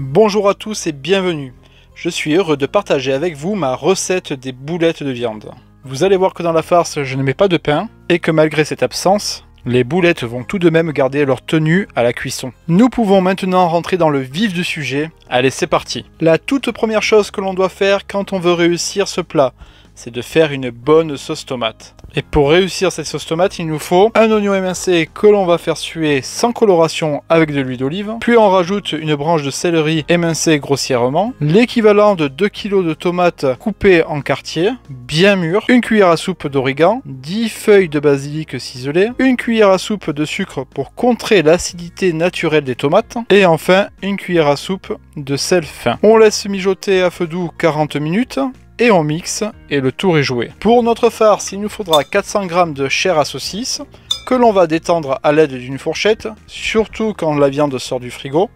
Bonjour à tous et bienvenue. Je suis heureux de partager avec vous ma recette des boulettes de viande. Vous allez voir que dans la farce, je ne mets pas de pain et que malgré cette absence, les boulettes vont tout de même garder leur tenue à la cuisson. Nous pouvons maintenant rentrer dans le vif du sujet. Allez, c'est parti. La toute première chose que l'on doit faire quand on veut réussir ce plat, c'est de faire une bonne sauce tomate. Et pour réussir cette sauce tomate, il nous faut un oignon émincé que l'on va faire suer sans coloration avec de l'huile d'olive. Puis on rajoute une branche de céleri émincée grossièrement, l'équivalent de 2 kg de tomates coupées en quartiers, bien mûres, une cuillère à soupe d'origan, 10 feuilles de basilic ciselées, une cuillère à soupe de sucre pour contrer l'acidité naturelle des tomates, et enfin une cuillère à soupe de sel fin. On laisse mijoter à feu doux 40 minutes. Et on mixe et le tour est joué. Pour notre farce, il nous faudra 400 g de chair à saucisse que l'on va détendre à l'aide d'une fourchette, surtout quand la viande sort du frigo.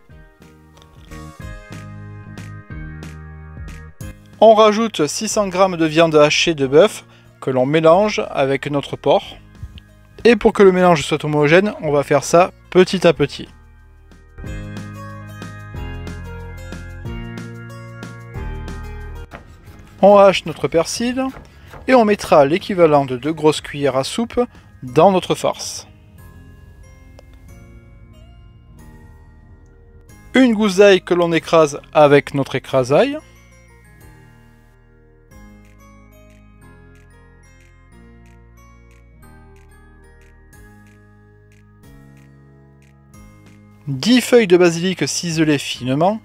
On rajoute 600 g de viande hachée de bœuf que l'on mélange avec notre porc. Et pour que le mélange soit homogène, on va faire ça petit à petit. On hache notre persil et on mettra l'équivalent de 2 grosses cuillères à soupe dans notre farce. Une gousse d'ail que l'on écrase avec notre écrase-ail. Dix feuilles de basilic ciselées finement.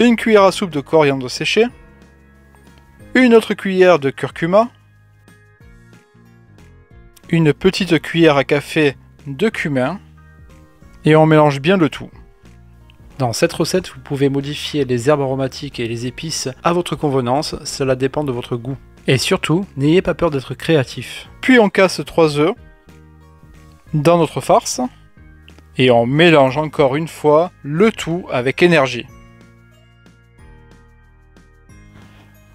Une cuillère à soupe de coriandre séché, une autre cuillère de curcuma, une petite cuillère à café de cumin, et on mélange bien le tout. Dans cette recette, vous pouvez modifier les herbes aromatiques et les épices à votre convenance, cela dépend de votre goût. Et surtout, n'ayez pas peur d'être créatif. Puis on casse 3 œufs dans notre farce, et on mélange encore une fois le tout avec énergie.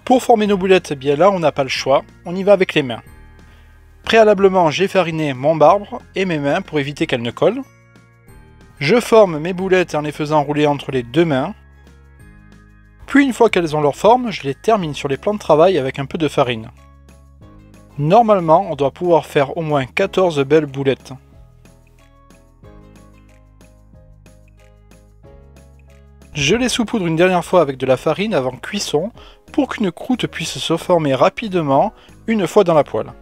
Pour former nos boulettes, bien là on n'a pas le choix, on y va avec les mains. Préalablement, j'ai fariné mon marbre et mes mains pour éviter qu'elles ne collent. Je forme mes boulettes en les faisant rouler entre les deux mains. Puis une fois qu'elles ont leur forme, je les termine sur les plans de travail avec un peu de farine. Normalement, on doit pouvoir faire au moins 14 belles boulettes. Je les saupoudre une dernière fois avec de la farine avant cuisson pour qu'une croûte puisse se former rapidement une fois dans la poêle.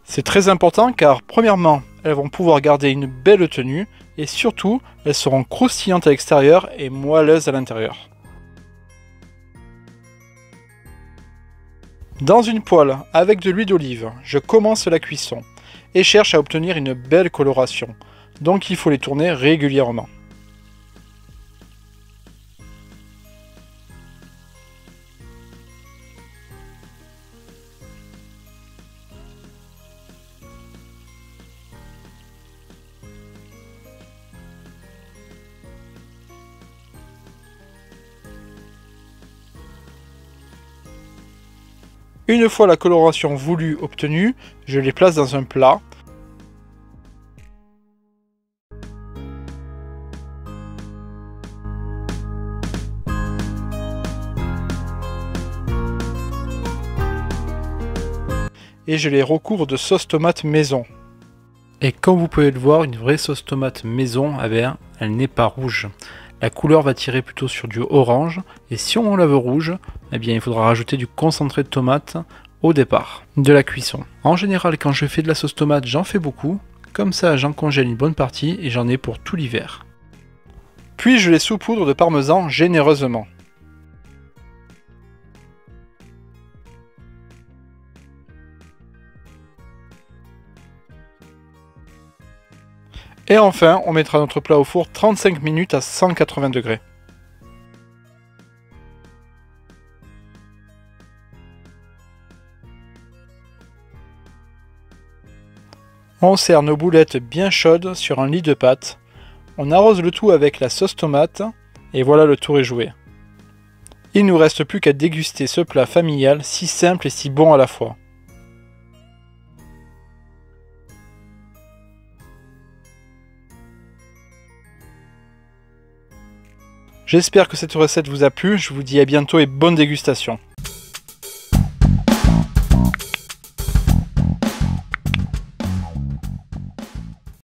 C'est très important car premièrement, elles vont pouvoir garder une belle tenue et surtout, elles seront croustillantes à l'extérieur et moelleuses à l'intérieur. Dans une poêle avec de l'huile d'olive, je commence la cuisson et cherche à obtenir une belle coloration, donc il faut les tourner régulièrement. Une fois la coloration voulue obtenue, je les place dans un plat. Et je les recouvre de sauce tomate maison. Et comme vous pouvez le voir, une vraie sauce tomate maison, eh bien, elle n'est pas rouge. La couleur va tirer plutôt sur du orange, et si on la veut rouge, eh bien il faudra rajouter du concentré de tomate au départ de la cuisson. En général, quand je fais de la sauce tomate, j'en fais beaucoup, comme ça j'en congèle une bonne partie et j'en ai pour tout l'hiver. Puis je les saupoudre de parmesan généreusement. Et enfin, on mettra notre plat au four 35 minutes à 180 degrés. On sert nos boulettes bien chaudes sur un lit de pâte. On arrose le tout avec la sauce tomate et voilà, le tour est joué. Il nous reste plus qu'à déguster ce plat familial si simple et si bon à la fois. J'espère que cette recette vous a plu, je vous dis à bientôt et bonne dégustation.